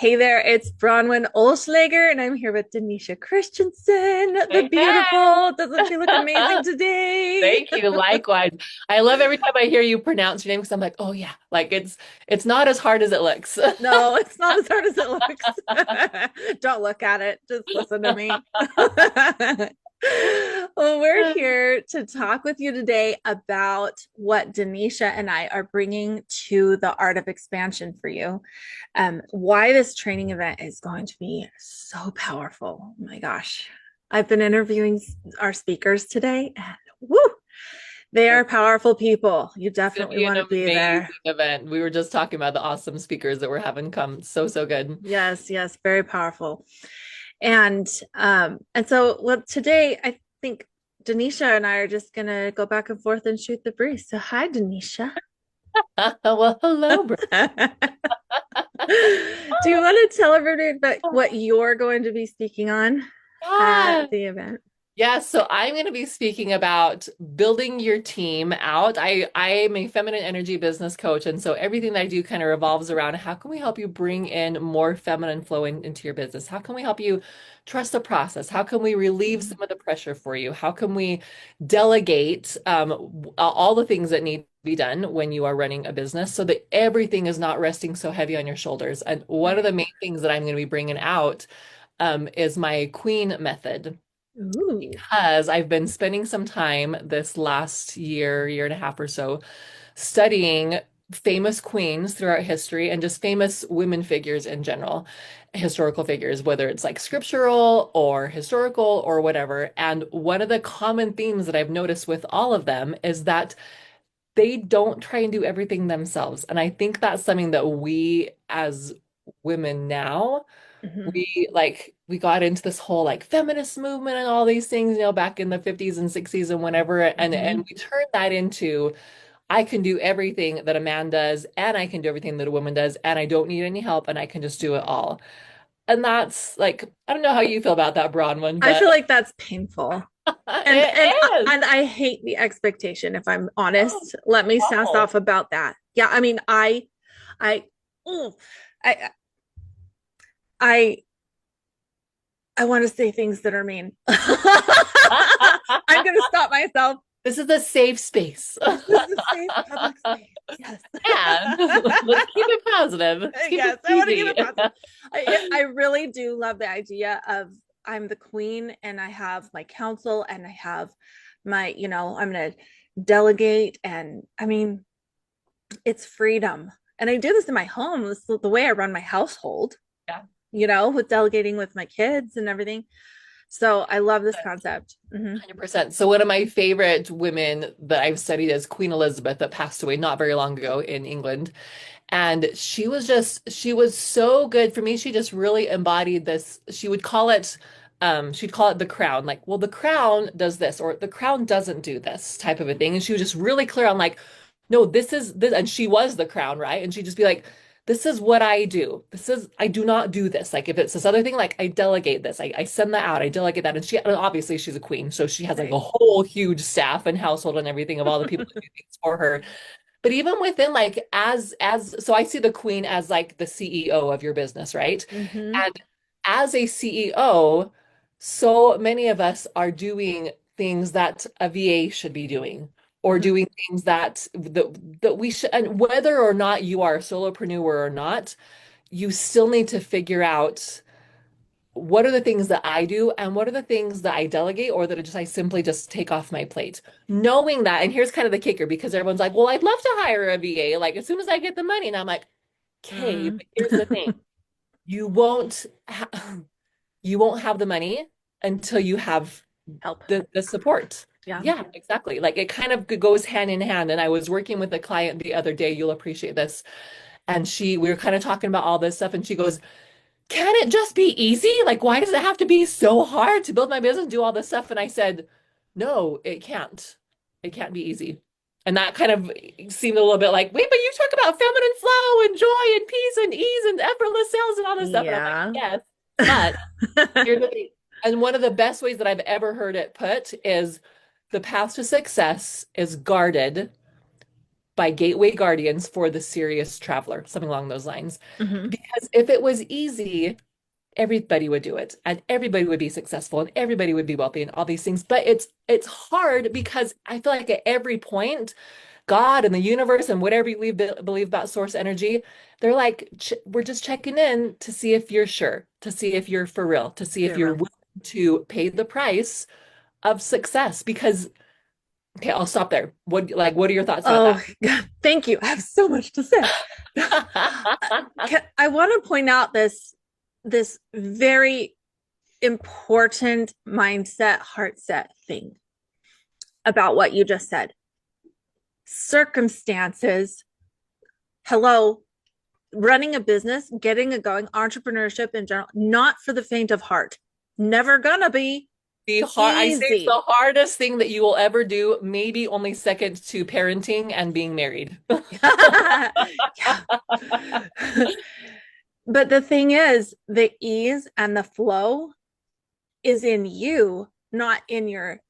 Hey there, it's Bronwen Oehlschlager, and I'm here with Denisha Christensen, the Hey, beautiful. Doesn't she look amazing hey. today? Thank you. Likewise. I love every time I hear you pronounce your name because I'm like, oh yeah, like it's not as hard as it looks. No, it's not as hard as it looks. Don't look at it, just listen to me. Well, we're here to talk with you today about what Denisha and I are bringing to the Art of Expansion for you. Why this training event is going to be so powerful. Oh my gosh. I've been interviewing our speakers today, and woo, they are powerful people. You It's gonna definitely be an want to be amazing there. event. We were just talking about the awesome speakers that we're having come. So, so good. Yes, yes, very powerful. And so well today I think Denisha and I are just gonna go back and forth and shoot the breeze. So hi Denisha. Well, hello, bro. Do you want to tell everybody about what you're going to be speaking on at Yeah. the event? Yeah, so I'm going to be speaking about building your team out. I'm a feminine energy business coach, and so everything that I do kind of revolves around how can we help you bring in more feminine flow into your business? How can we help you trust the process? How can we relieve some of the pressure for you? How can we delegate all the things that need to be done when you are running a business so that everything is not resting so heavy on your shoulders? And one of the Right. main things that I'm going to be bringing out is my queen method Ooh. because I've been spending some time this last year and a half or so, studying famous queens throughout history and just famous women figures in general, historical figures, whether it's like scriptural or historical or whatever. And one of the common themes that I've noticed with all of them is that they don't try and do everything themselves. And I think that's something that we as women now Mhm. we got into this whole like feminist movement and all these things, back in the 50s and 60s and whenever, and Mhm. we turned that into I can do everything that a man does and I can do everything that a woman does and I don't need any help and I can just do it all. And that's like I don't know how you feel about that broad one, I but feel like that's painful. And and it is. and I hate the expectation, if I'm Oh, honest. Let me sound awful. off about that. Yeah, I mean, I oh, I I I want to say things that are mean. I'm gonna stop myself. This is a safe space. This is a safe public space. Yes. And let's keep it positive. Let's keep it Yes, I want to keep easy. it positive. I really do love the idea of I'm the queen and I have my council and I have my, I'm going to delegate. And I mean, it's freedom. And I do this in my home. This is the way I run my household, Yeah. with delegating with my kids and everything. So I love this concept. 100%. So one of my favorite women that I've studied is Queen Elizabeth that passed away not very long ago in England. And she was so good for me. She just really embodied this. She'd call it the crown. Like, well, the crown does this or the crown doesn't do this type of a thing. And she was just really clear on like, no, this is this. And she was the crown, right? And she'd just be like, this is what I do. I do not do this. Like if it's this other thing, like I delegate this. I send that out. I delegate that. And obviously she's a queen. So she has like Right. a whole huge staff and household and everything of all the people that do things for her. But even within like as so I see the queen as like the CEO of your business, right? Mm-hmm. And as a CEO, so many of us are doing things that a VA should be doing or Mm-hmm. doing things that we should, and whether or not you are a solopreneur or not, you still need to figure out what are the things that I do and what are the things that I delegate or that I simply just take off my plate. Knowing that, and here's kind of the kicker because everyone's like, well, I'd love to hire a VA like as soon as I get the money. And I'm like, okay, Mm. but here's the thing. You won't ha you won't have the money until you have Help. the support. Yeah. Yeah, exactly. Like it kind of goes hand in hand. And I was working with a client the other day, you'll appreciate this. And we were kind of talking about all this stuff, and she goes, can it just be easy? Like, why does it have to be so hard to build my business, do all this stuff? And I said, no, it can't. It can't be easy. And that kind of seemed a little bit like, wait, but you talk about feminine flow and joy and peace and ease and effortless sales and all this stuff. And I'm like, Yeah. yes, but here's the thing. And one of the best ways that I've ever heard it put is the path to success is guarded by Gateway Guardians for the Serious Traveler, something along those lines. Hmm. Because if it was easy, everybody would do it and everybody would be successful and everybody would be wealthy and all these things. But it's hard because I feel like at every point, God and the universe and whatever you believe about source energy, they're like, we're just checking in to see if you're sure, to see if you're for real, to see if Very you're well. willing to pay the price of success. Because, okay, I'll stop there. What are your thoughts about Oh, that? God, thank you. I have so much to say. I want to point out this very important mindset, heart set thing about what you just said. Circumstances, hello, running a business, getting it going, entrepreneurship in general, not for the faint of heart. Never gonna be I say it's the easy. hardest thing that you will ever do, maybe only second to parenting and being married. Yeah. But the thing is, the ease and the flow is in you, not in your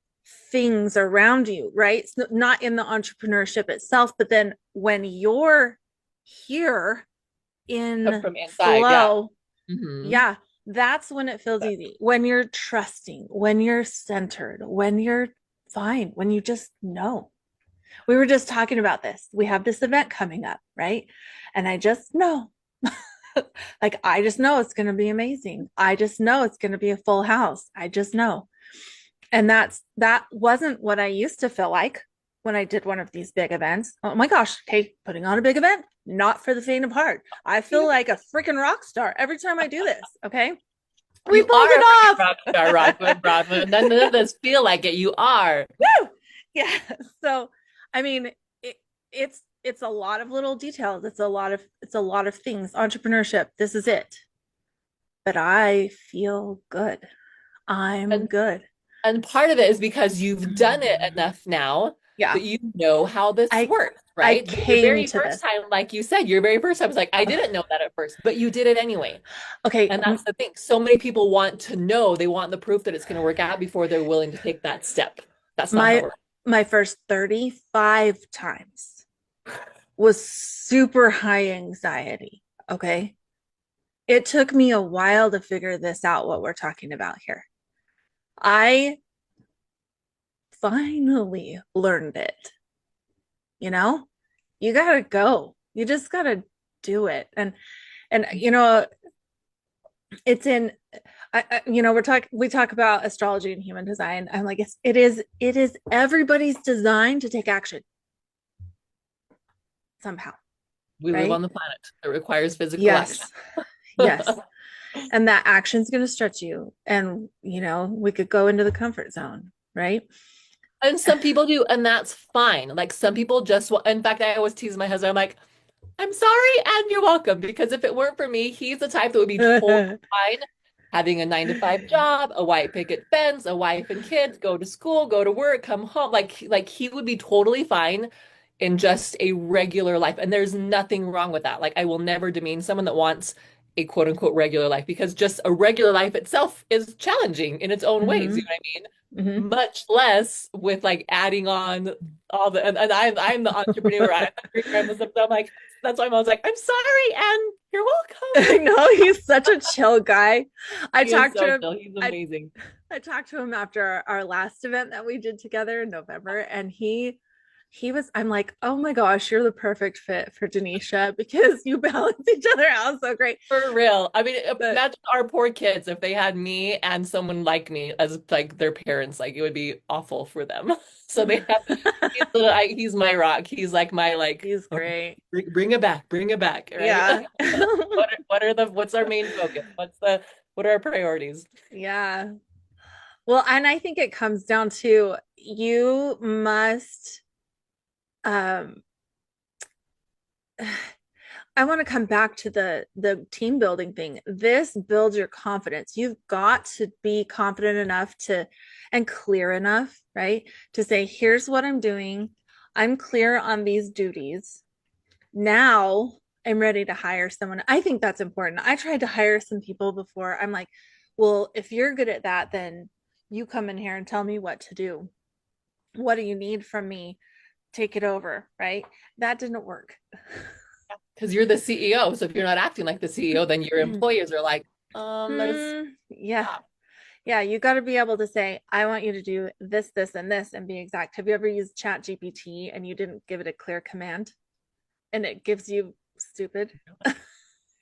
things around you, right? It's not in the entrepreneurship itself, but then when you're here in From inside, yeah. flow, Hmm. yeah, that's when it feels easy. When you're trusting, when you're centered, when you're fine, when you just know. We were just talking about this. We have this event coming up, right? And I just know. Like, I just know it's going to be amazing. I just know it's going to be a full house. I just know. And that wasn't what I used to feel like when I did one of these big events. Oh my gosh, okay, putting on a big event, not for the faint of heart. I feel like a freaking rock star every time I do this. Okay. We You pulled are a freaking it rock star, Bronwen. None of this feel like it. You are. off. Woo! Yeah. So, I mean, it's a lot of little details. It's a lot of things. Entrepreneurship, this is it. But I feel good. I'm And good. and part of it is because you've done it enough now Yeah. that you know how this I works, I right? Your came very to first this. time, like you said, your very first time was like, I didn't know that at first, but you did it anyway. Okay, And that's the thing. So many people want to know, they want the proof that it's going to work out before they're willing to take that step. That's not how it my works. my first 35 times was super high anxiety. Okay. It took me a while to figure this out, what we're talking about here. I finally learned it. You know, you gotta go. You just gotta do it. And it's in we talk about astrology and human design. I'm like, it is everybody's design to take action somehow, We live on right? the planet that requires physical action. Yes. Yes. And that action's going to stretch you. And, we could go into the comfort zone, right? And some people do, and that's fine. Like some people just want, in fact, I always tease my husband. I'm like, I'm sorry and you're welcome. Because if it weren't for me, he's the type that would be totally fine having a 9 to 5 job, a white picket fence, a wife and kids, go to school, go to work, come home. Like he would be totally fine in just a regular life. And there's nothing wrong with that. Like I will never demean someone that wants a quote unquote regular life because just a regular life itself is challenging in its own ways. You Hmm. know what I mean? Hmm. Much less with like adding on all the and I'm the entrepreneur, I'm the drinker, I'm the stuff. So I'm like, that's why I was like, I'm sorry, and you're I welcome. know he's such a chill guy. I He is talked so to him. chill. He's I amazing. I talked to him after our last event that we did together in November, and he was. I'm like, oh my gosh, you're the perfect fit for Denisha because you balance each other out so great. For real. I mean, But imagine our poor kids if they had me and someone like me as like their parents. Like it would be awful for them. So they have he's my rock. He's like my like he's okay, great. bring it back, right? Yeah. What's our main focus? What are our priorities? Yeah. Well, and I think it comes down to you must um I want to come back to the team building thing. This builds your confidence. You've got to be confident enough to and clear enough, right? To say, here's what I'm doing. I'm clear on these duties. Now I'm ready to hire someone. I think that's important. I tried to hire some people before. I'm like, well, if you're good at that, then you come in here and tell me what to do. What do you need from me? take it over, right? That didn't work. Because you're the CEO. So if you're not acting like the CEO, then your employers are like, let's Yeah. stop. Yeah, you got to be able to say, I want you to do this, this, and this, and be exact. Have you ever used Chat GPT and you didn't give it a clear command and it gives you stupid?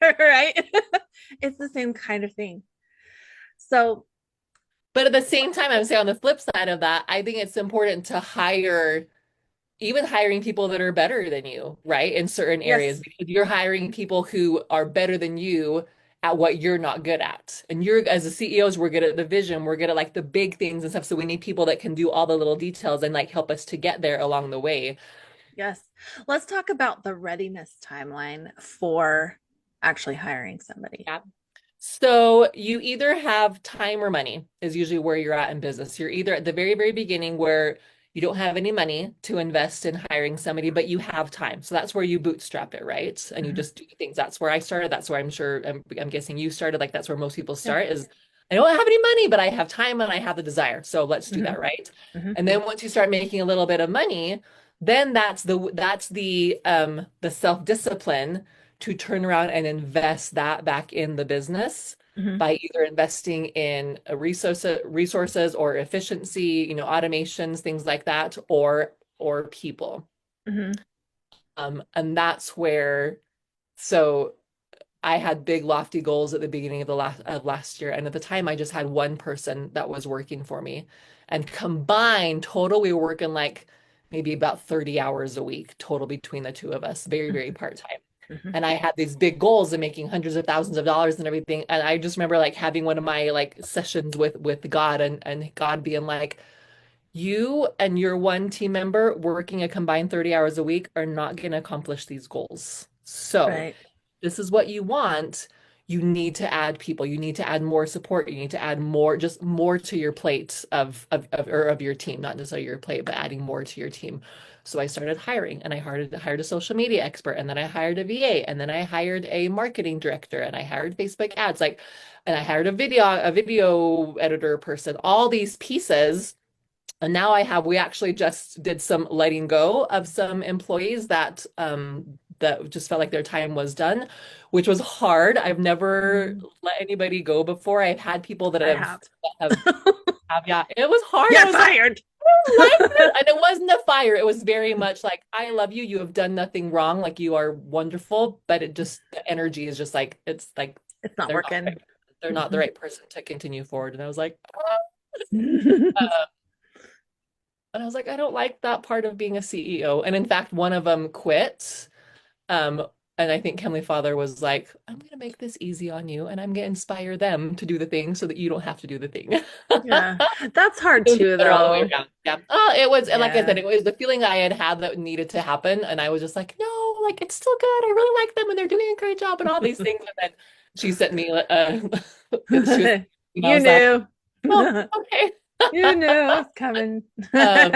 Right? It's the same kind of thing. So, But at the same time, I would say on the flip side of that, I think it's important to hire, even hiring people that are better than you, right? In certain areas, yes, because you're hiring people who are better than you at what you're not good at. And you're, as the CEOs, we're good at the vision, we're good at like the big things and stuff. So we need people that can do all the little details and like help us to get there along the way. yes. Let's talk about the readiness timeline for actually hiring somebody. Yeah. So you either have time or money is usually where you're at in business. You're either at the very, very beginning where you don't have any money to invest in hiring somebody, but you have time. So that's where you bootstrap it, right? And you Mhm. just do things. That's where I started. That's where I'm guessing you started. Like that's where most people Yeah. start is I don't have any money, but I have time and I have the desire. So let's do Hmm. that, right? Hmm. And then once you start making a little bit of money, then that's the self-discipline to turn around and invest that back in the business Hmm. by either investing in resources or efficiency, automations, things like that, or people. Hmm. And that's where, so I had big lofty goals at the beginning of the last year, and at the time I just had one person that was working for me, and combined total we were working like maybe about 30 hours a week total between the two of us, very, very part-time. Hmm. And I had these big goals of making hundreds of thousands of dollars and everything. And I just remember like having one of my like sessions with God and God being like, you and your one team member working a combined 30 hours a week are not going to accomplish these goals. So Right. this is what you want. You need to add people. You need to add more support. You need to add more, just more to your plate of your team, not necessarily your plate, but adding more to your team. So I started hiring and I hired a social media expert and then I hired a VA and then I hired a marketing director and I hired Facebook ads, like, and I hired a video editor person, all these pieces. And now we actually just did some letting go of some employees that just felt like their time was done, which was hard. I've never Mhm. let anybody go before. I've had people that I have have. have, have yeah, it was hard. I Get was like, fired. I like this. And it wasn't a fire. It was very much like, I love you. You have done nothing wrong. Like you are wonderful. But it just the energy is just like it's like It's not they're not working. right. They're not the Mhm. right person to continue forward. And I was like, and I was like, I don't like that part of being a CEO. And in fact, one of them quit. Um, and I think Heavenly Father was like, I'm going to make this easy on you and I'm going to inspire them to do the thing so that you don't have to do the thing. Yeah. That's hard It was too, better all the way though. around. Yeah. Oh, it was, and like I said, Yeah. it was the feeling I had had that needed to happen. And I was just like, no, like it's still good. I really like them and they're doing a great job and all these things. And then she sent me, she was, and I You was like, knew. oh, okay. You knew it was coming. Um,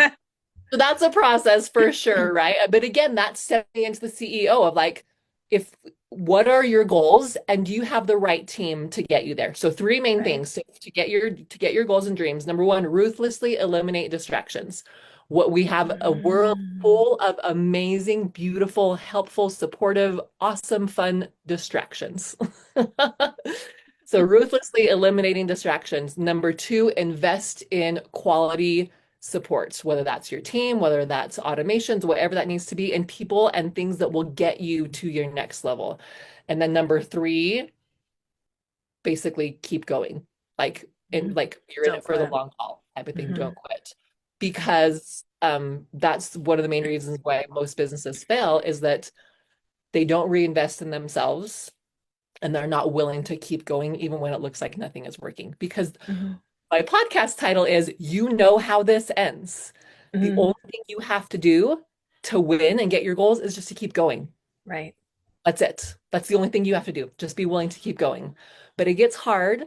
So that's a process for sure, right? But again, that's stepping into the CEO of like, if what are your goals and do you have the right team to get you there? So three main Right. things to get your goals and dreams. Number one, ruthlessly eliminate distractions. What we have a world Mm. full of amazing, beautiful, helpful, supportive, awesome, fun distractions. So ruthlessly eliminating distractions. Number two, invest in quality supports, whether that's your team, whether that's automations, whatever that needs to be, and people and things that will get you to your next level. And then number three, basically keep going. Like in Mhm. like you're in Don't it for the quit. long haul type of thing. Hmm. Don't quit. Because that's one of the main reasons why most businesses fail is that they don't reinvest in themselves and they're not willing to keep going even when it looks like nothing is working. Because Hmm. my podcast title is You Know How This Ends. The Hmm. only thing you have to do to win and get your goals is just to keep going. Right. That's it. That's the only thing you have to do. Just be willing to keep going. But it gets hard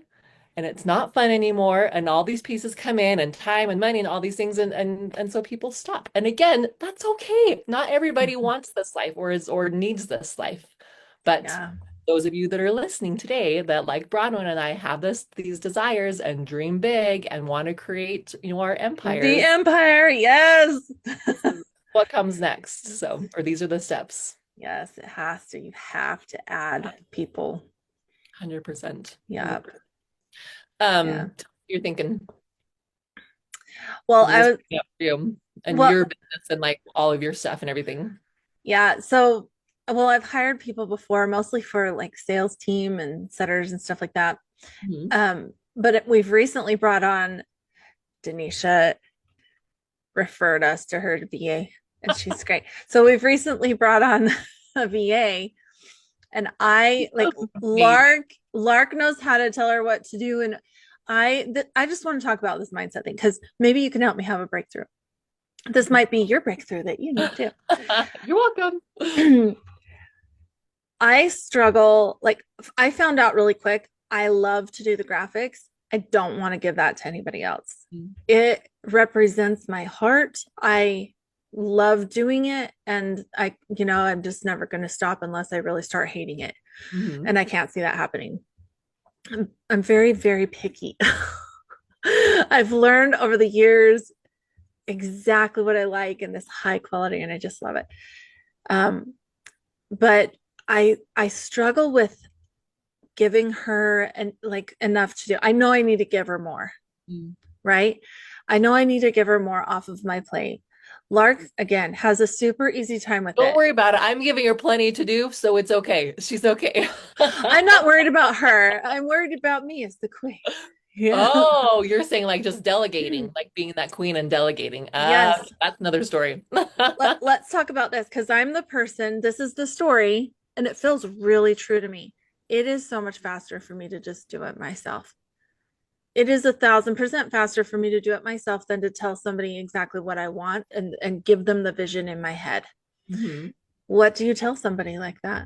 and it's not fun anymore. And all these pieces come in and time and money and all these things. And so people stop. And again, that's okay. Not everybody Mhm. wants this life or needs this life. But Yeah. those of you that are listening today that like Bronwen and I have these desires and dream big and want to create, our The empires. Empire. Yes. what comes next. So, or these are the steps. Yes, it has to. You have to add people. 100%. Yeah. 100%. Yeah. You're thinking, Well, what is I this was, bringing up for you and well, your business and like all of your stuff and everything? yeah. So, well, I've hired people before, mostly for like sales team and setters and stuff like that. Mhm. But we've recently brought on Denisha referred us to her VA, and she's great. So we've recently brought on a VA, and I like Amazing. Lark knows how to tell her what to do, and I just want to talk about this mindset thing because maybe you can help me have a breakthrough. This might be your breakthrough that you need You're welcome. too. I struggle, like, I found out really quick. I love to do the graphics. I don't want to give that to anybody else. It represents my heart. I love doing it. And I'm just never going to stop unless I really start hating it. Mm-hmm. And I can't see that happening. I'm very, very picky. I've learned over the years exactly what I like in this high quality, and I just love it. Um, but I struggle with giving her and like enough to do. I know I need to give her more, Mm. right? I know I need to give her more off of my plate. Lark again has a super easy time with Don't it. worry about it. I'm giving her plenty to do, so it's okay. She's okay. I'm not worried about her. I'm worried about me as the queen. Yeah. Oh, you're saying like just delegating, like being that queen and delegating. Yes. That's another story. Let's talk about this because I'm the person, this is the story, and it feels really true to me. It is so much faster for me to just do it myself. It is 1,000% faster for me to do it myself than to tell somebody exactly what I want and give them the vision in my head. Mhm. What do you tell somebody like that?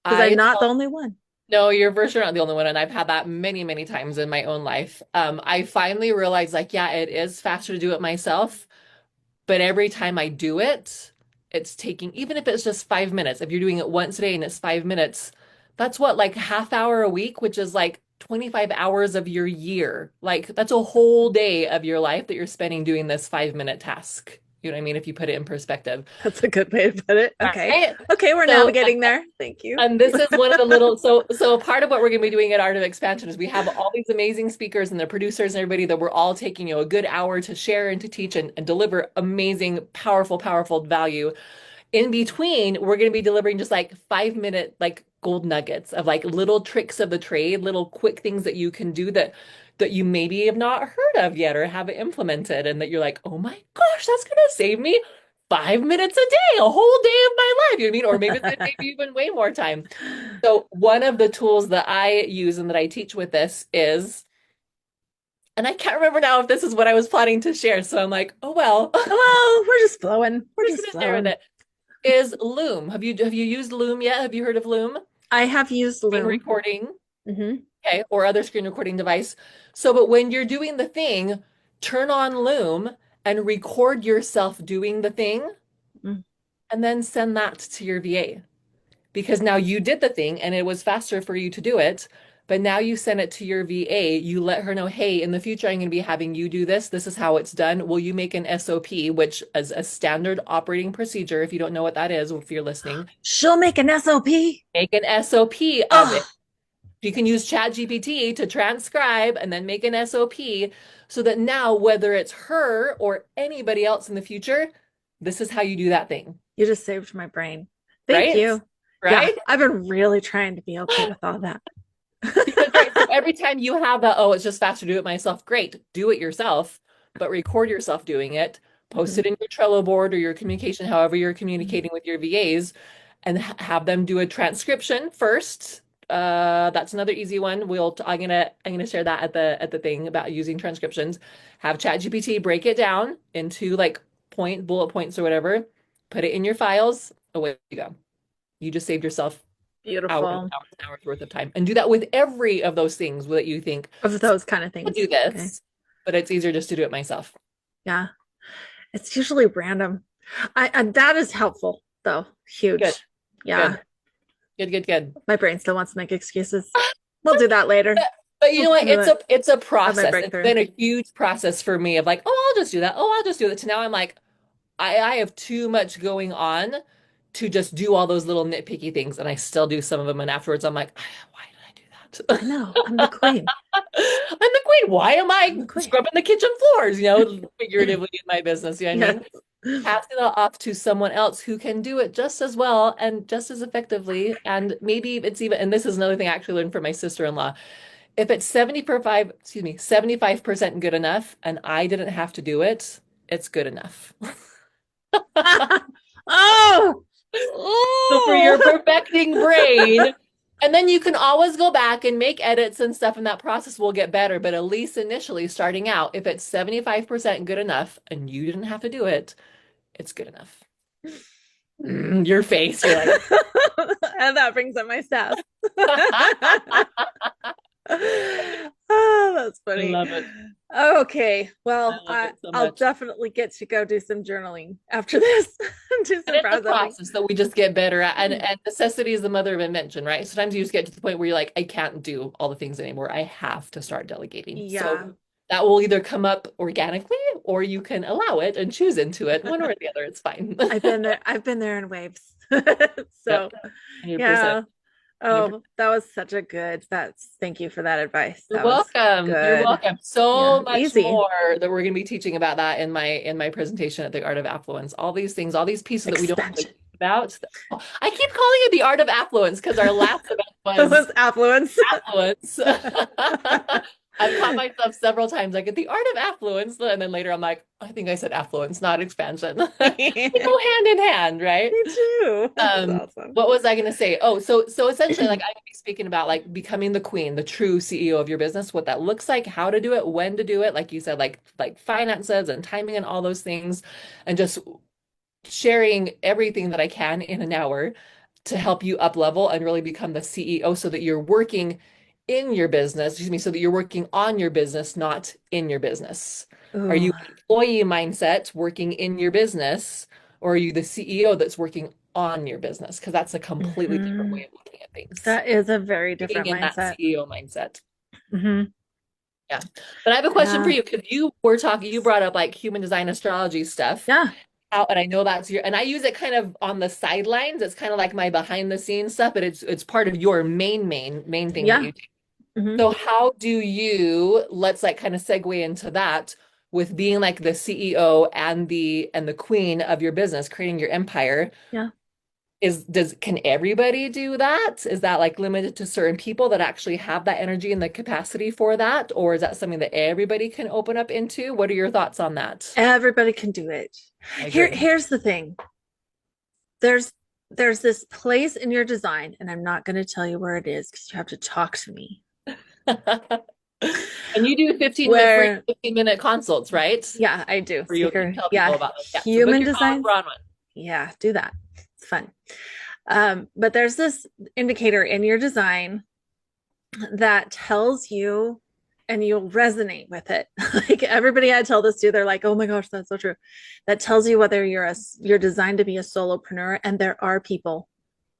Because I'm I not the tell, only one. no, you're for sure not the only one, and I've had that many, many times in my own life. I finally realized like, yeah, it is faster to do it myself. But every time I do it, it's taking, even if it's just 5 minutes, if you're doing it once a day and it's 5 minutes, that's what, like half hour a week, which is like 25 hours of your year. Like that's a whole day of your life that you're spending doing this 5 minute task. You know what I mean? If you put it in perspective. That's a good way to put it. Okay. Right? Okay, we're So navigating there. Thank you. and this is one of the little so part of what we're going to be doing at Art of Expansion is we have all these amazing speakers and the producers and everybody that we're all taking, a good hour to share and to teach and deliver amazing, powerful, powerful value. In between, we're going to be delivering just like 5 minute like gold nuggets of like little tricks of the trade, little quick things that you can do that you maybe have not heard of yet or haven't implemented, and that you're like, oh my gosh, that's going to save me 5 minutes a day, a whole day of my life. You know what I mean? Or maybe it's going to save you even way more time. So one of the tools that I use and that I teach with this is, and I can't remember now if this is what I was planning to share. So I'm like, oh well, Hello, we're just flowing. We're we're just just gonna share with flowing. it. Is Loom. Have you used Loom yet? Have you heard of Loom? I have used Screen Loom. recording, Hmm. okay, or other screen recording device. So, but when you're doing the thing, turn on Loom and record yourself doing the thing, and then send that to your VA. Because now you did the thing and it was faster for you to do it. But now you send it to your VA, you let her know, hey, in the future, I'm going to be having you do this. This is how it's done. Will you make an SOP, which is a standard operating procedure? If you don't know what that is, if you're listening, She'll make an SOP. make an SOP of it. Oh, You can use ChatGPT to transcribe and then make an SOP so that now, whether it's her or anybody else in the future, this is how you do that thing, you just saved my brain. Thank right? you. Yeah, Right? I've been really trying to be okay with all that. Because, right, so every time you have that, oh, it's just faster to do it myself, great, do it yourself, but record yourself doing it, post Mhm. it in your Trello board or your communication, however you're communicating with your VAs, and have them do a transcription first. That's another easy one. I'm gonna share that at the thing about using transcriptions. Have ChatGPT break it down into like bullet points or whatever, put it in your files, away you go. You just saved yourself hours and Beautiful. hours and hours worth of time. And do that with every of those things that you think, Of those kind of I'll things. do Okay. this, but it's easier just to do it myself. Yeah. It's usually random. That is helpful though. Good, Huge. Yeah. good, good, good, good. My brain still wants to make excuses. We'll do that later. But you We'll know what? do it. It's a Have my process. It's breakthrough. been a huge process for me of like, oh, I'll just do that. Oh, I'll just do that. To now I'm like, I have too much going on to just do all those little nitpicky things, and I still do some of them. And afterwards, I'm like, why did I do I that? know. I'm the queen. I'm the queen. Why am I'm the I queen. scrubbing the kitchen floors? Figuratively in my business. You know what I Yes. mean? Passing that off to someone else who can do it just as well and just as effectively. And maybe it's even, and this is another thing I actually learned from my sister-in-law. If it's 75% good enough and I didn't have to do it, it's good enough. Oh, So for your oh. perfecting brain, and then you can always go back and make edits and stuff, and that process will get better. But at least initially, starting out, if it's 75% good enough and you didn't have to do it, it's good enough. Your face, you're like, And that brings up my staff. Oh, that's I funny. love it. Okay, I well, love it so I'll much. definitely get to go do some journaling after this, do And some it's a processing. process that we just get better at. And necessity is the mother of invention, right? Sometimes you just get to the point where you're like, I can't do all the things anymore. I have to start delegating. Yeah, So that will either come up organically or you can allow it and choose into it. One or the other, it's fine. I've been there. I've been there in waves. Yep. So, 100%. yeah. 100%. Oh, that was such a good. Thank you for that advice. You're That was welcome. You're good. welcome. Yeah, So much easy. more that we're going to be teaching about that in my presentation at the Art of Affluence. All these things, all these pieces that we don't really Expansion. think about. I keep calling it the Art of Affluence because our last event It was was affluence. affluence. I've caught myself several times like at the art of affluence, and then later I'm like, I think I said affluence, not expansion. They Me go hand in hand, right? too. That's Um, awesome. what was I going to say? Oh, so essentially, like I'm going to be speaking about like becoming the queen, the true CEO of your business, what that looks like, how to do it, when to do it, like you said, like finances and timing and all those things, and just sharing everything that I can in an hour to help you up level and really become the CEO so that you're working in your business, excuse me, so that you're working on your business, not in your business. Are Ooh. you an employee mindset working in your business, or are you the CEO that's working on your business? Because that's a completely different Hmm. way of looking at things. That is a very Being different in that mindset. CEO mindset. Hmm. Yeah. But I have a question for Yeah. you because you were talking, you brought up like human design astrology stuff. Yeah. Out, and I know that's your, and I use it kind of on the sidelines. It's kind of like my behind the scenes stuff, but it's part of your main thing that Yeah. you do. Hmm. So how do you, let's like kind of segue into that with being like the CEO and the queen of your business, creating your empire. Yeah. Can everybody do that? Is that like limited to certain people that actually have that energy and the capacity for that? Or is that something that everybody can open up into? What are your thoughts on that? Everybody can do it. I agree. Here's the thing. There's there's this place in your design, and I'm not going to tell you where it is because you have to talk to me. And you do 15 minute free Where, 15-minute consults, right? yeah, I do. Where you can Speaker. tell people Yeah. about those. Yeah. So book Human your call with designs. Bronwen. Yeah, do that. It's fun. But there's this indicator in your design that tells you, and you'll resonate with it. Like everybody I tell this to, they're like, "Oh my gosh, that's so true." That tells you whether you're designed to be a solopreneur, and there are people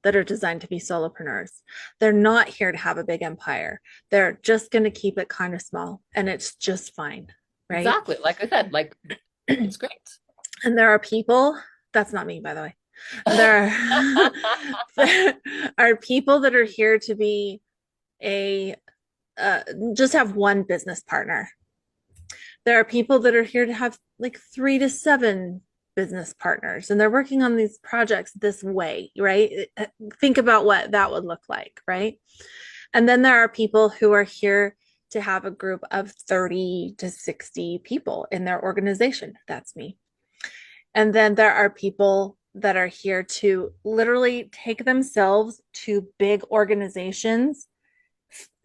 that are designed to be solopreneurs. They're not here to have a big empire. They're just going to keep it kind of small, and it's just fine, right? Exactly. Like I said, like it's great. And there are people, that's not me, by the way. There are, there are people that are here to be a uh, just have one business partner. There are people that are here to have like 3 to 7 business partners, and they're working on these projects this way, right? Think about what that would look like, right? And then there are people who are here to have a group of 30 to 60 people in their organization. That's me. And then there are people that are here to literally take themselves to big organizations,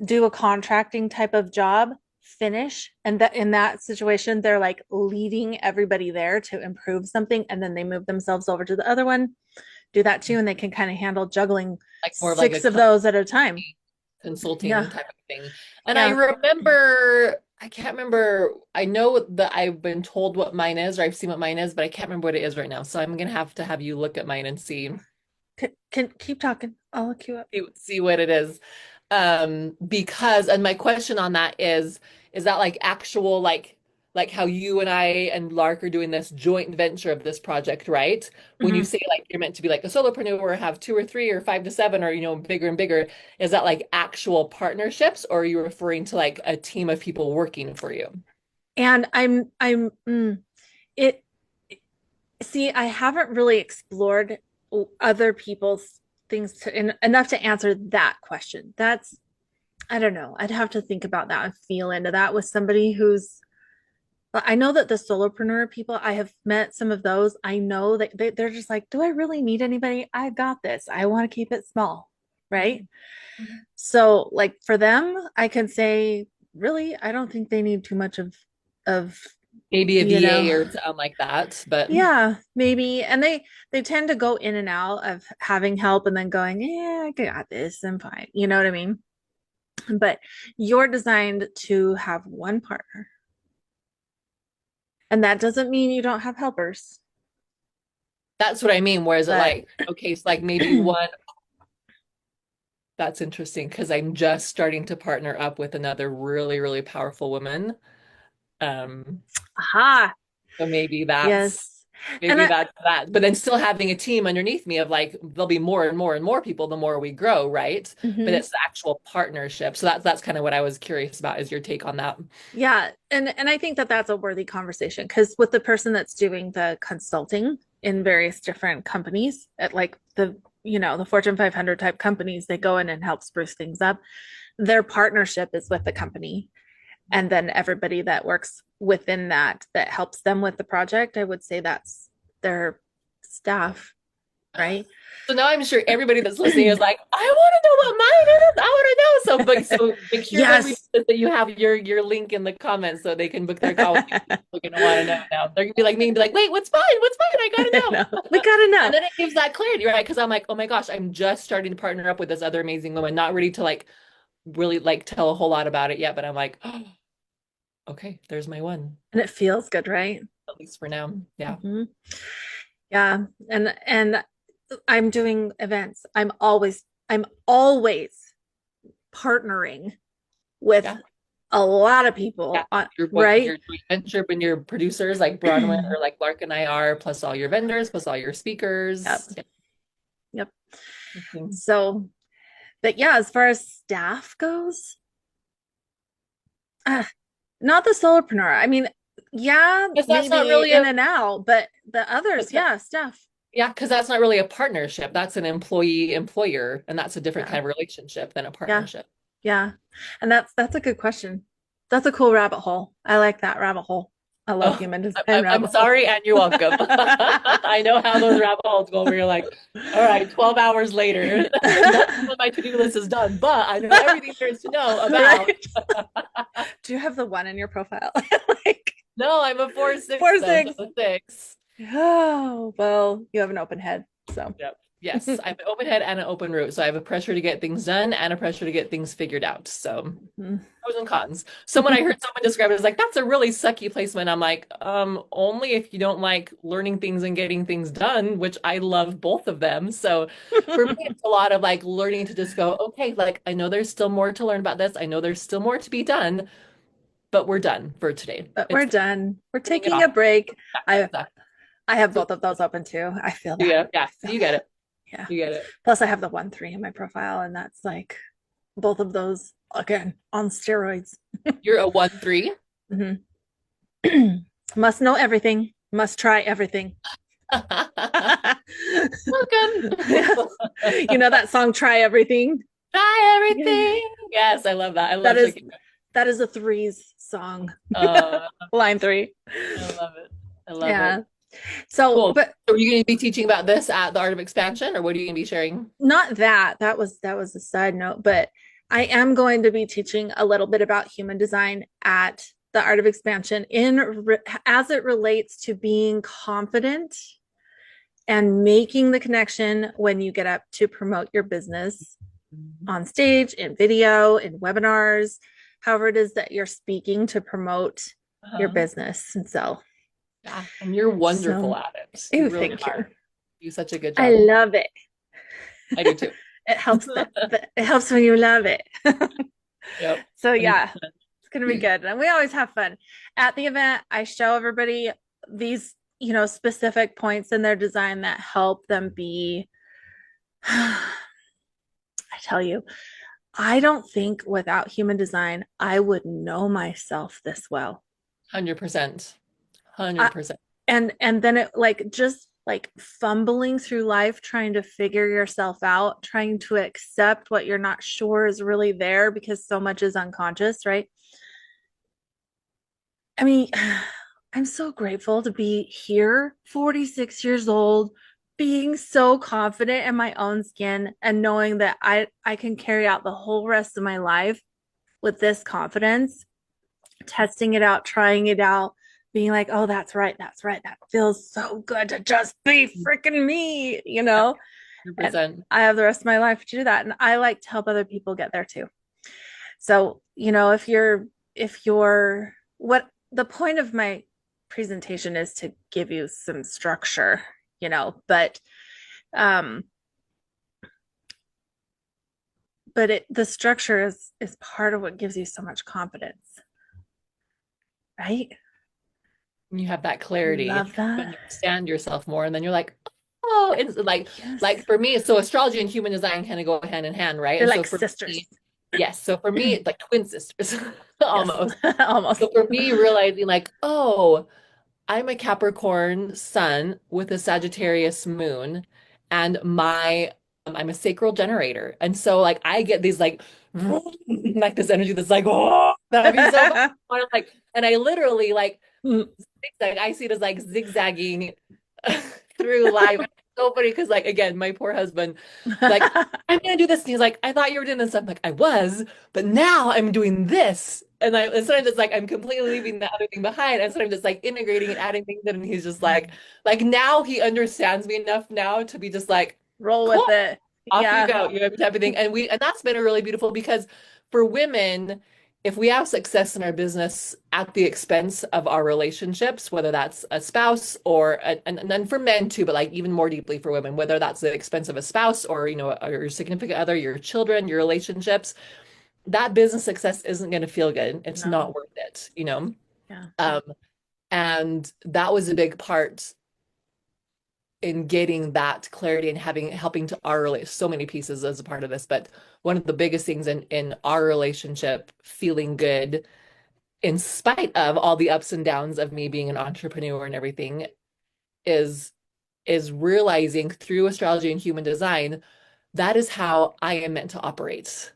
do a contracting type of job, finish, and that in that situation they're like leading everybody there to improve something, and then they move themselves over to the other one, do that too, and they can kind of handle juggling Like more of like a 6 of those at a time. Yeah. consulting type of thing. And I Yeah. remember, I can't remember, I know that I've been told what mine is, or I've seen what mine is, but I can't remember what it is right now. So I'm gonna have to have you look at mine and Can keep talking. I'll look you up. see what it is. Because, and my question on that is that like actual like like how you and I and Lark are doing this joint venture of this project, right? When you Mhm. say like you're meant to be like a solopreneur or have two or three or five to seven or, bigger and bigger, is that like actual partnerships or are you referring to like a team of people working for you? And it, see, I haven't really explored other people's things enough to answer that question. I don't know. I'd have to think about that and feel into that with somebody who's, I know that the solopreneur people, I have met some of those. I know that they're just like, do I really need anybody? I got this. I want to keep it small. Right. Mhm. Mhm. So, like for them, I can say, really, I don't think they need too much of, Maybe a you know, VA or something like that, but yeah, maybe. And they tend to go in and out of having help and then going, yeah, I got this. I'm fine. You know what I mean? But you're designed to have one partner. And that doesn't mean you don't have helpers, that's what I mean. Whereas it but like, okay, so like maybe one, that's interesting because I'm just starting to partner up with another really, really powerful woman. Um, aha, so maybe that's yes. And maybe that's that. But then still having a team underneath me of like there'll be more and more and more people the more we grow, right? But mhm. it's the actual partnership. So that's kind of what I was curious about is your take on that. Yeah, and I think that that's a worthy conversation because with the person that's doing the consulting in various different companies at like the Fortune 500 type companies, they go in and help spruce things up. Their partnership is with the company, and then everybody that works within that helps them with the project, I would say that's their staff, right? So now I'm sure everybody that's listening is like, I want to know what mine is. I want to know. So make sure when we do Yes. this that you have your link in the comments so they can book their call with you. People are gonna want to know now. They're gonna be like me and be like, wait, what's mine? What's mine? I No, gotta we know. gotta And know. then it gives that clarity, right? Because I'm like, oh my gosh, I'm just starting to partner up with this other amazing woman, not ready to like really like tell a whole lot about it yet, but I'm like, oh, okay, there's my one, And it feels good, right? at least for now. Yeah. Mhm. Yeah. And I'm doing events. I'm always partnering with Yeah. a lot of Yeah. people on, Your right? joint venture and your producers like Bronwen or like Lark and I are, plus all your vendors, plus all your Yep. speakers. Yep. Yeah. So, but yeah, as far as staff goes, uh, not the solopreneur. I mean, yeah, Because that's not maybe really in a, and out, but the others, but that- yeah, staff. yeah, because that's not really a partnership. That's an employee employer, and that's a different Yeah. kind of relationship than a Yeah. partnership. Yeah. And that's a good question. That's a cool rabbit hole. I like that rabbit hole. I love Oh, human design I'm rabbit holes. sorry, and you're welcome. I know how those rabbit holes go where you're like, all right, 12 hours later, nothing on my to-do list is done, but I know everything there is to know about. Right? Do you have the one in your profile? Like No, I'm a 4-6 four, though, so six. a six. Oh, well, you have an open head. So Yep. Yes, I have an open head and an open route. So I have a pressure to get things done and a pressure to get things figured out. So pros and cons. Someone I heard someone describe it as like, that's a really sucky placement. I'm like, only if you don't like learning things and getting things done, which I love both of them. So for me, it's a lot of like learning to just go, okay, like I know there's still more to learn about this. I know there's still more to be done, but we're done for today. but we're It's done. We're turning it taking a off. break. I Exactly. I have So both of those open too. I feel that. yeah, yeah, I feel you get that. it. Yeah. You get it. Plus I have the 1-3 in my profile, and that's like both of those again on steroids. You're a 1-3. Mhm. Must know everything, must try everything. Welcome. Yeah. You know that song, Try Everything? Try Yeah. everything. Yes, I love that. I That love is Shakira. that is a threes song. Uh, Line three. I love it. I love it. Yeah. So, Cool. but So are you going to be teaching about this at the Art of Expansion, or what are you going to be sharing? not that. That was a side note, but I am going to be teaching a little bit about human design at the Art of Expansion as it relates to being confident and making the connection when you get up to promote your business on stage, in video, in webinars, however it is that you're speaking to promote your Uh-huh. business and sell. Yeah, and you're wonderful So, at it. You oh, really thank are. you. You do such a good I job. love it. I do too. It helps that it helps when you love it. Yep. So yeah, 100%. going to be good. And we always have fun. At the event, I show everybody these, specific points in their design that help them be, I tell you, I don't think without human design, I would know myself this well. 100%. I, 100%. and then it like just like fumbling through life trying to figure yourself out, trying to accept what you're not sure is really there because so much is unconscious, right? I mean, I'm so grateful to be here, 46 years old, being so confident in my own skin and knowing that I can carry out the whole rest of my life with this confidence, testing it out, trying it out, being like, oh, that's right, that's right. That feels so good to just be freaking me. And 100%. I have the rest of my life to do that. And I like to help other people get there too. So, if you're what the point of my presentation is to give you some structure, but um the structure is part of what gives you so much confidence, right? You have that clarity, Love you that. understand yourself more, and then you're like, oh, it's like Yes. for me, so astrology and human design kind of go hand in hand, right? They're And so like for sisters. me, yes, so for me, it's like twin sisters Yes. almost. Almost. So for me, realizing like, oh, I'm a Capricorn sun with a Sagittarius moon, and I'm a sacral generator. And so like I get these like like this energy that's like, oh, that'd be so fun. Like, and I literally like zigzag, I see it as like zigzagging through life. It's so funny because like again, my poor husband, like, I'm gonna do this. And he's like, I thought you were doing this. I'm like, I was, but now I'm doing this. And sometimes it's like I'm completely leaving the other thing behind. And sometimes it's like integrating and adding things in. And he's just like now he understands me enough now to be just like, Roll cool, with it. off you Yeah. go, type of thing. And that's been a really beautiful because for women, if we have success in our business at the expense of our relationships, whether that's a spouse and then for men too, but like even more deeply for women, whether that's the expense of a spouse or, your significant other, your children, your relationships, that business success isn't going to feel good. It's No. not worth it. Yeah. Um, and that was a big part in getting that clarity and helping to our relate so many pieces as a part of this. But one of the biggest things in our relationship feeling good in spite of all the ups and downs of me being an entrepreneur and everything is is realizing through astrology and human design that is how I am meant to operate,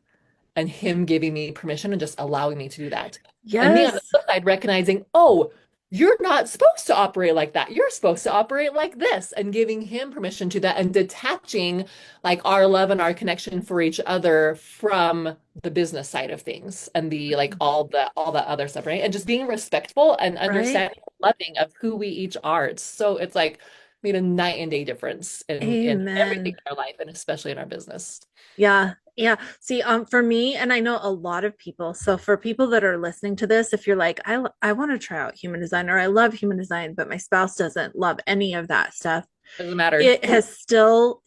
and him giving me permission and just allowing me to do that. And me on the Yes. flip side recognizing, oh, you're not supposed to operate like that. You're supposed to operate like this, and giving him permission to that and detaching like our love and our connection for each other from the business side of things and the like all the other stuff, right? And just being respectful and Right. understanding, loving of who we each are. It's like made a night and day difference in everything Amen. in our life and especially in our business. Yeah. Yeah. See, for me, and I know a lot of people. So for people that are listening to this, if you're like, I want to try out human design or I love human design, but my spouse doesn't love any of that stuff, Doesn't matter. it has still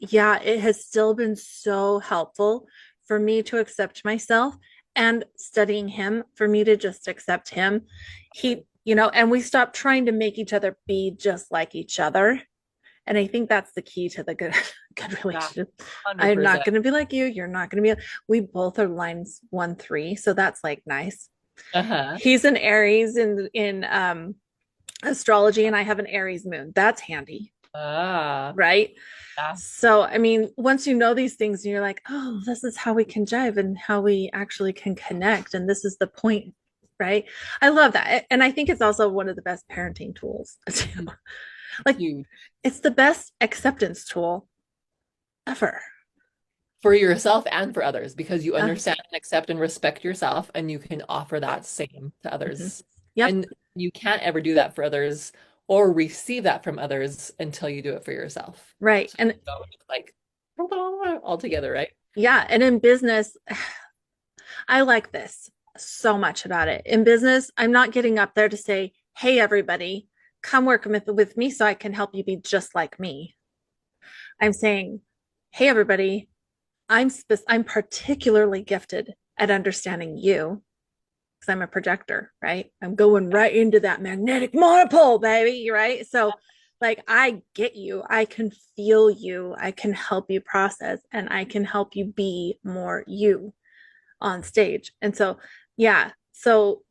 been so helpful for me to accept myself and studying him for me to just accept him. And we stopped trying to make each other be just like each other. And I think that's the key to the good good Yeah, relationship. I'm not 100%. going to be like you. You're not going to be. We both are lines 1-3, so that's like nice. Uh-huh. He's an Aries in astrology, and I have an Aries moon. That's handy, Ah, right? yeah. So, I mean, once you know these things, and you're like, oh, this is how we can jive and how we actually can connect, and this is the point, right? I love that, and I think it's also one of the best parenting tools. Like, Huge it's the best acceptance tool ever. for yourself and for others because you Yeah. understand and accept and respect yourself and you can offer that same to Mhm. others. Yep. And you can't ever do that for others or receive that from others until you do it for yourself. Right. So, And it's like all together, right? yeah, and in business, I like this so much about it. In business, I'm not getting up there to say, "Hey everybody, come work with me so I can help you be just like me." I'm saying, "Hey everybody, I'm particularly gifted at understanding you. because I'm a projector, right? I'm going right into that magnetic monopole, baby, right? So, like, I get you. I can feel you. I can help you process and I can help you be more you on stage. And so, yeah. So,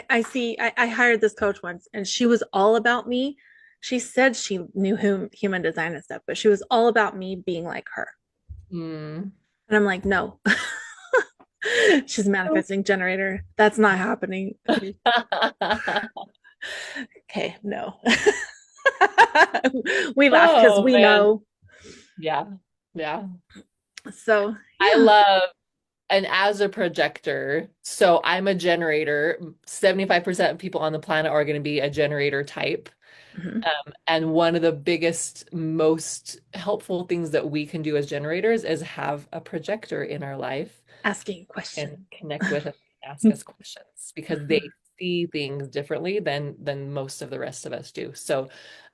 I see, I hired this coach once and she was all about me. She said she knew human design and stuff, but she was all about me being like her. Mm. And I'm like, no, she's a manifesting generator. That's not happening. Okay, no. We laugh because Oh we man. know. Yeah. Yeah. So, I yeah. love, and as a projector, so I'm a generator. 75% of people on the planet are going to be a generator type. Mhm. And one of the biggest, most helpful things that we can do as generators is have a projector in our life Asking and questions. connect with us, ask us questions because they see things differently than most of the rest of us do. So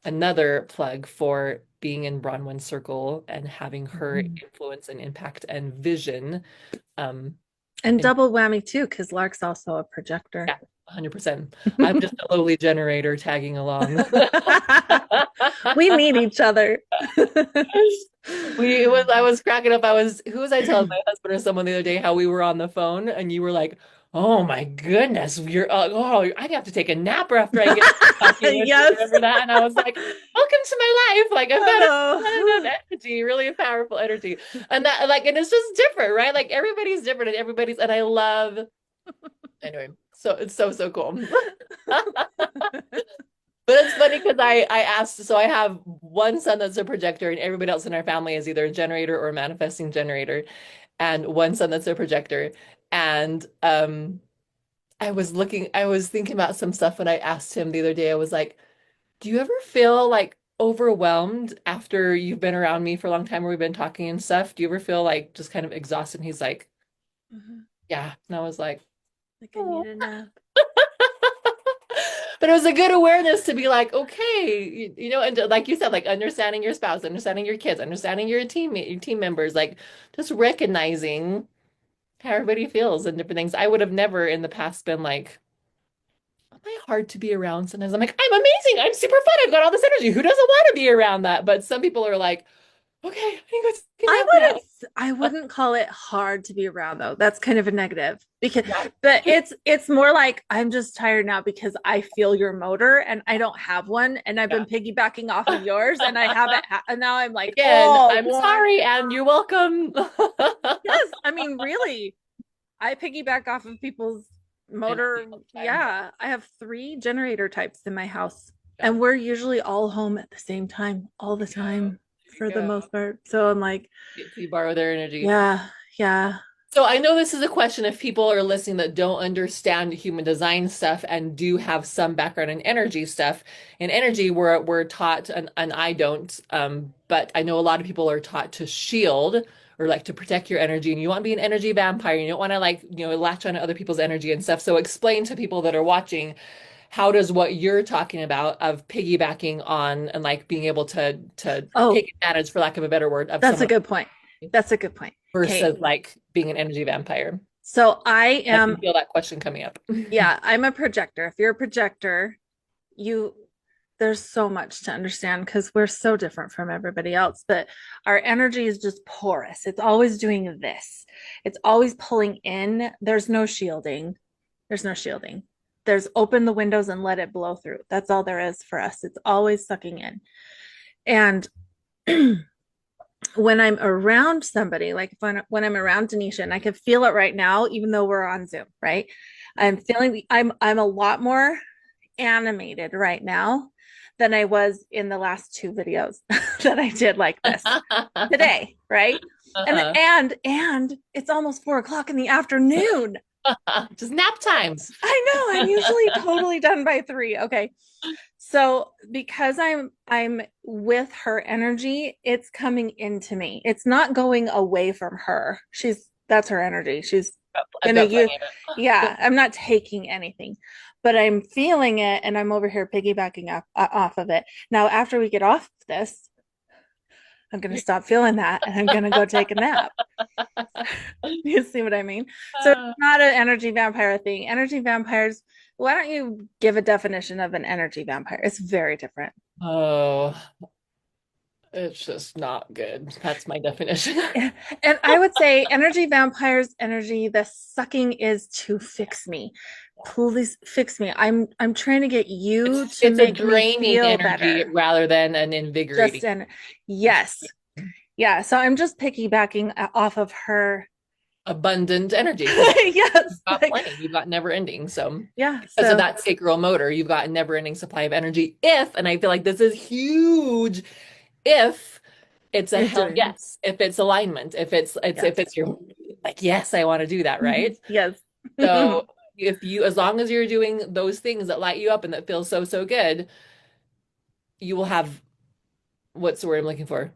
another plug for being in Bronwen's circle and having her influence and impact and vision. Um, And and double whammy too, because Lark's also a projector. yeah, 100%. I'm just a lowly generator tagging along. We need each other. I was cracking up. Who was I telling my husband or someone the other day how we were on the phone and you were like, oh my goodness, I have to take a nap after I get talking with you. Yes. Remember that? And I was like, welcome to my life. Like I've got Hello. enough energy, really powerful energy. And that like, and it's just different, right? Like everybody's different and I love, anyway, so it's so, so cool. But it's funny because I asked, so I have one son that's a projector, and everybody else in our family is either a generator or a manifesting generator, and one son that's a projector. And I was thinking about some stuff when I asked him the other day. I was like, "Do you ever feel like overwhelmed after you've been around me for a long time, or we've been talking and stuff? Do you ever feel like just kind of exhausted?" And he's like, Mhm. "Yeah," and I was like, Like I "Oh." need a nap. But it was a good awareness to be like, okay, you know, and like you said, like understanding your spouse, understanding your kids, understanding your team members, like just recognizing how everybody feels and different things. I would have never in the past been like, am I hard to be around? Sometimes I'm like, I'm amazing. I'm super fun. I've got all this energy. Who doesn't want to be around that? But some people are like, okay, I think it's good I enough now. I wouldn't call it hard to be around though. That's kind of a negative because Yeah. but it's more like I'm just tired now because I feel your motor and I don't have one and I've been piggybacking off of yours and I haven't and now I'm like Again, all I'm worn sorry, and you're welcome. Yes, I mean, really, I piggyback off of people's Energy motor. all the time. Yeah, I have three generator types in my house, Yeah. and we're usually all home at the same time, all the Yeah. time There you for the go. most part. So I'm like, You borrow their energy. yeah, yeah. So I know this is a question if people are listening that don't understand human design stuff and do have some background in energy stuff. In energy, we're taught, and I don't, but I know a lot of people are taught to shield or like to protect your energy, and you want to be an energy vampire. You don't want to like, you know, latch on to other people's energy and stuff. So explain to people that are watching, how does what you're talking about of piggybacking on and like being able to Oh, take advantage, for lack of a better word, of that's a someone good point. That's a good point. Okay, versus like being an energy vampire? so I I can am, feel that question coming up. yeah, I'm a projector. If you're a projector, you there's so much to understand because we're so different from everybody else, but our energy is just porous. It's always doing this. It's always pulling in. There's no shielding. There's open the windows and let it blow through. That's all there is for us. It's always sucking in. And when I'm around somebody, like when I'm around Denisha, and I can feel it right now, even though we're on Zoom, right? I'm a lot more animated right now than I was in the last two videos that I did like this today, right? Uh-huh. And it's almost 4 o'clock in the afternoon. Just nap time. I know I'm usually totally done by 3. Okay. So because I'm with her energy, it's coming into me. It's not going away from her. That's her energy. She's I've gonna got use, plenty of it. yeah, I'm not taking anything, but I'm feeling it and I'm over here piggybacking off of it. Now, after we get off this, I'm going to stop feeling that and I'm going to go take a nap. You see what I mean? So it's not an energy vampire thing. Energy vampires, why don't you give a definition of an energy vampire? It's very different. Oh, it's just not good. That's my definition. And I would say energy vampires, energy, the sucking is to fix me. Please fix me. I'm trying to get you to It's a make me draining feel energy better. rather than an invigorating. Just in yes. Yeah. So I'm just piggybacking off of her. Abundant energy because you've Yes. got Like, plenty, you've got never ending. So yeah. because of So that sacral motor, you've got never ending supply of energy. If, and I feel like this is huge, if it's a you're hell doing, yes, if it's alignment, yes. if it's your like, yes, I want to do that, Mhm. right? Yes. So if you, as long as you're doing those things that light you up and that feel so, so good, you will have what's the word I'm looking for?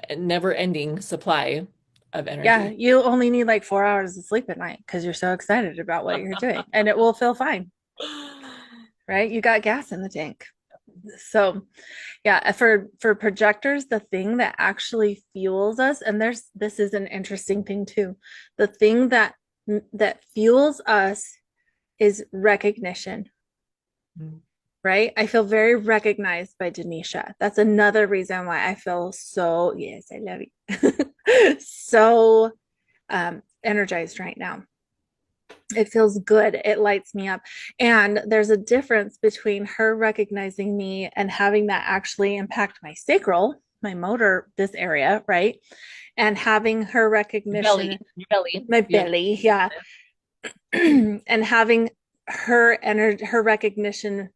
A never ending supply of Yeah. energy. You only need like 4 hours of sleep at night because you're so excited about what you're doing and it will feel fine. Right? You got gas in the tank. So yeah, for projectors, the thing that actually fuels us, and there's this is an interesting thing too. The thing that fuels us is recognition, right? I feel very recognized by Denisha. That's another reason why I feel so, yes, I love you. So energized right now. It feels good. It lights me up. And there's a difference between her recognizing me and having that actually impact my sacral, my motor, this area, right? And having her recognition, Your belly, my you have belly, yeah. And having her energy, her recognition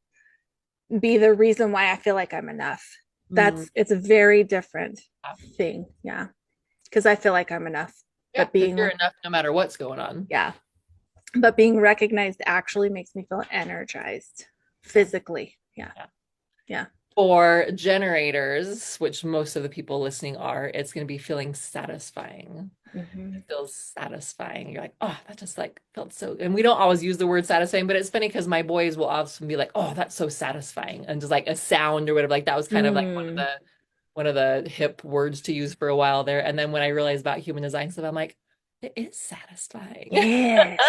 be the reason why I feel like I'm enough. mm, It's a very different thing. Yeah. Because I feel like I'm enough. yeah, But because being, you're enough no matter what's going on. yeah, but being recognized actually makes me feel energized physically. Yeah. Yeah. Yeah. For generators, which most of the people listening are, it's going to be feeling satisfying. Mm-hmm. It feels satisfying. You're like, oh, that just like felt so. And we don't always use the word satisfying, but it's funny because my boys will often be like, oh, that's so satisfying, and just like a sound or whatever. Like that was kind of like Mm. one of the hip words to use for a while there. And then when I realized about human design stuff, I'm like, it is satisfying. Yes.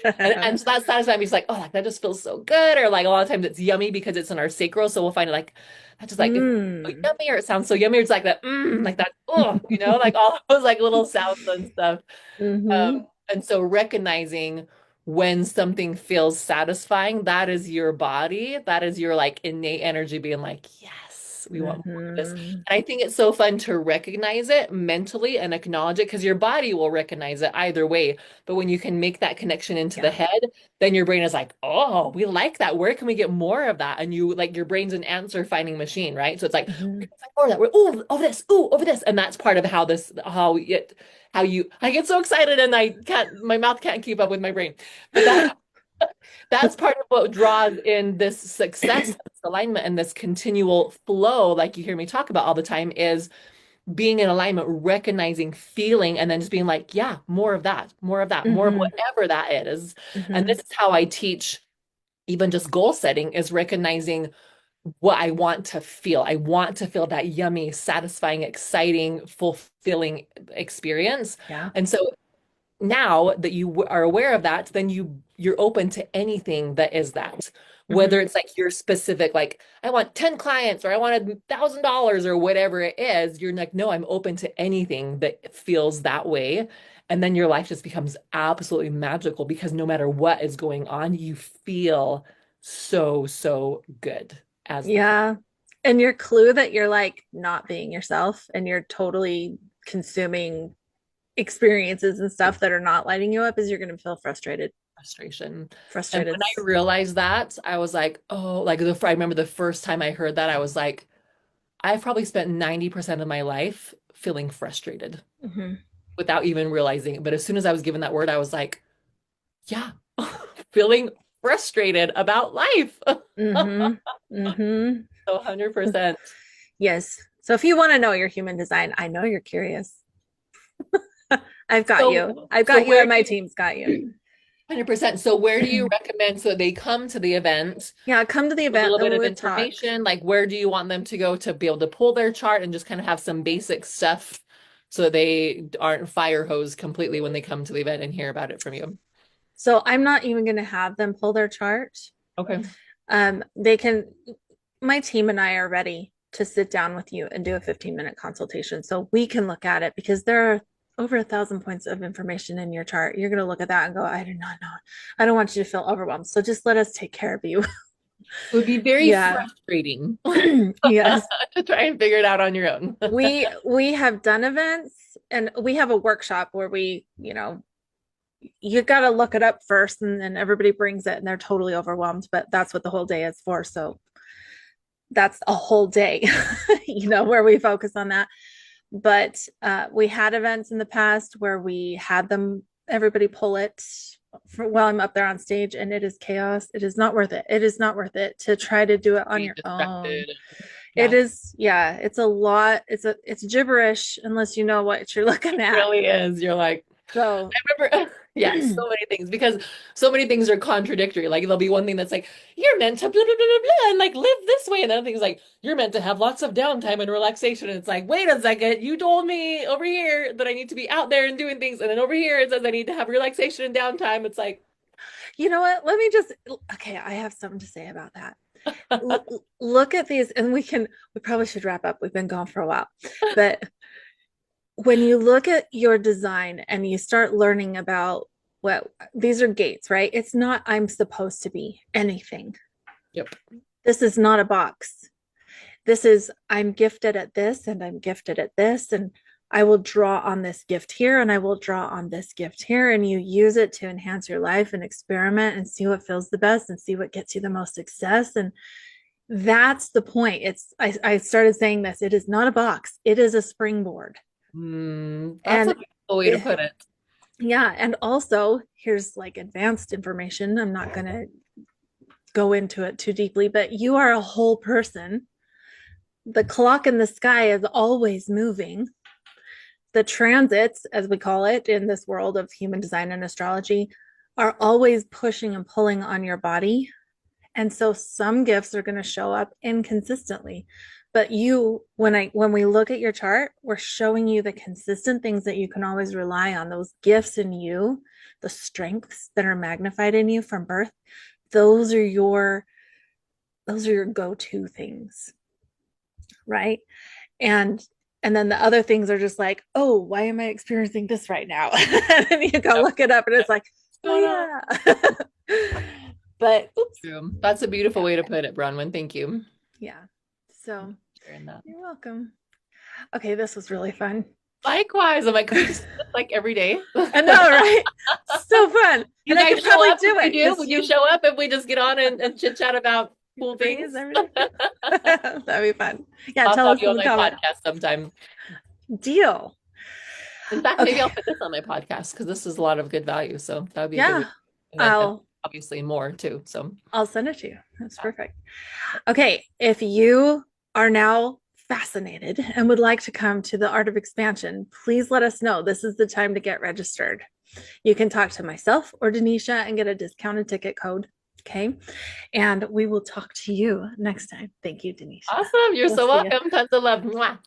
And so that's satisfying. He's like, oh, like that just feels so good. Or like a lot of times it's yummy because it's in our sacral. So we'll find it like that just like it feels so Mm. yummy or it sounds so yummy. Or it's like that, like that, oh, like all those like little sounds and stuff. Mm-hmm. And so recognizing when something feels satisfying, that is your body, that is your like innate energy being like, yes, we want more of this. Mm-hmm. And I think it's so fun to recognize it mentally and acknowledge it because your body will recognize it either way. But when you can make that connection into the Yeah. head, then your brain is like, oh, we like that. Where can we get more of that? And you like your brain's an answer finding machine, right? So it's like, Mm-hmm. where can we find more of that? We're, oh, over this, oh, over this. And that's part of how you I get so excited and I can't my mouth can't keep up with my brain. But that's part of what draws in this success, this alignment, and this continual flow, like you hear me talk about all the time, is being in alignment, recognizing, feeling, and then just being like, yeah, more of that, more of that, more of Mm-hmm. whatever that is. And Mm-hmm. this is how I teach even just goal setting is recognizing what I want to feel. I want to feel that yummy, satisfying, exciting, fulfilling experience. Yeah. And so now that you are aware of that, then you're open to anything that is that. Mm-hmm. Whether it's like your specific, like I want 10 clients or I want $1,000 or whatever it is, you're like, no, I'm open to anything that feels that way. And then your life just becomes absolutely magical because no matter what is going on, you feel so, so good as the Yeah. And your clue that you're like not being yourself and you're totally consuming experiences and stuff that are not lighting you up is you're going to feel frustrated. frustration. And Frustrated. when I realized that, I was like, oh, like I remember the first time I heard that, I was like, I've probably spent 90% of my life feeling frustrated Mm-hmm. without even realizing it. But as soon as I was given that word, I was like, yeah, feeling frustrated about life. Mm-hmm. Mm-hmm. So 100%. Yes. So if you want to know your human design, I know you're curious. I've got you. So, I've so got you, where and do my team's got you. 100%. So where do you recommend so they come to the event? Yeah, come to the A event, little then bit we of would talk. information, like where do you want them to go to be able to pull their chart and just kind of have some basic stuff so they aren't fire hosed completely when they come to the event and hear about it from you. So I'm not even going to have them pull their chart. Okay. They can, my team and I are ready to sit down with you and do a 15-minute consultation so we can look at it because there are over 1,000 points of information in your chart. You're going to look at that and go, I do not know. I don't want you to feel overwhelmed. So just let us take care of you. It would be very Yeah. frustrating Yes. to try and figure it out on your own. We have done events and we have a workshop where you got to look it up first and then everybody brings it and they're totally overwhelmed, but that's what the whole day is for. So that's a whole day, where we focus on that. But we had events in the past where we had them, everybody pull it while I'm up there on stage, and it is chaos. It is not worth it. It is not worth it to try to do it on Be your own. distracted. It Yeah, is, yeah, it's a lot. It's gibberish unless you know what you're looking it at. really is. You're like, So I remember, yeah, so many things because so many things are contradictory. Like there'll be one thing that's like, you're meant to blah, blah, blah, blah, blah, and like live this way. And other things like, you're meant to have lots of downtime and relaxation. And it's like, wait a second, you told me over here that I need to be out there and doing things. And then over here it says I need to have relaxation and downtime. It's like, you know what? Let me just, okay, I have something to say about that. Look at these, and we probably should wrap up. We've been gone for a while. But when you look at your design and you start learning about what these are gates, right? It's not I'm supposed to be anything. yep. This is not a box. This is I'm gifted at this and I'm gifted at this and I will draw on this gift here and I will draw on this gift here and you use it to enhance your life and experiment and see what feels the best and see what gets you the most success. And that's the point. I started saying this, it is not a box, it is a springboard. That's a And beautiful way to it, put it. yeah, and also here's like advanced information. I'm not going to go into it too deeply, but you are a whole person. The clock in the sky is always moving. The transits, as we call it in this world of human design and astrology, are always pushing and pulling on your body. And so some gifts are going to show up inconsistently. But when we look at your chart, we're showing you the consistent things that you can always rely on, those gifts in you, the strengths that are magnified in you from birth. Those are your go-to things, right? And and then the other things are just like, oh, why am I experiencing this right now? And then you go Yep. look it up and it's like, Oh no. oh yeah. But oops. True. That's a beautiful Yeah. way to put it, Bronwen. Thank you. Yeah. So Sharing that. you're welcome. Okay, this was really fun. Likewise, I'm like, we just do this, like every day. I know, right? So fun. You And I guys could show probably up if do we it do? because Would you show up if we just get on and chit chat about cool things? everything. That'd be fun. Yeah, I'll tell have us you in on the my comment. podcast sometime. Deal. In fact, maybe I'll Okay. put this on my podcast because this is a lot of good value. So that would be a good way. Yeah. And then I'll obviously more too. So I'll send it to you. That's perfect. Okay, if you are now fascinated and would like to come to the Art of Expansion, please let us know. This is the time to get registered. You can talk to myself or Denisha and get a discounted ticket code. Okay. And we will talk to you next time. Thank you, Denisha. awesome. You're We'll so see you. welcome. Tons of love. Mwah.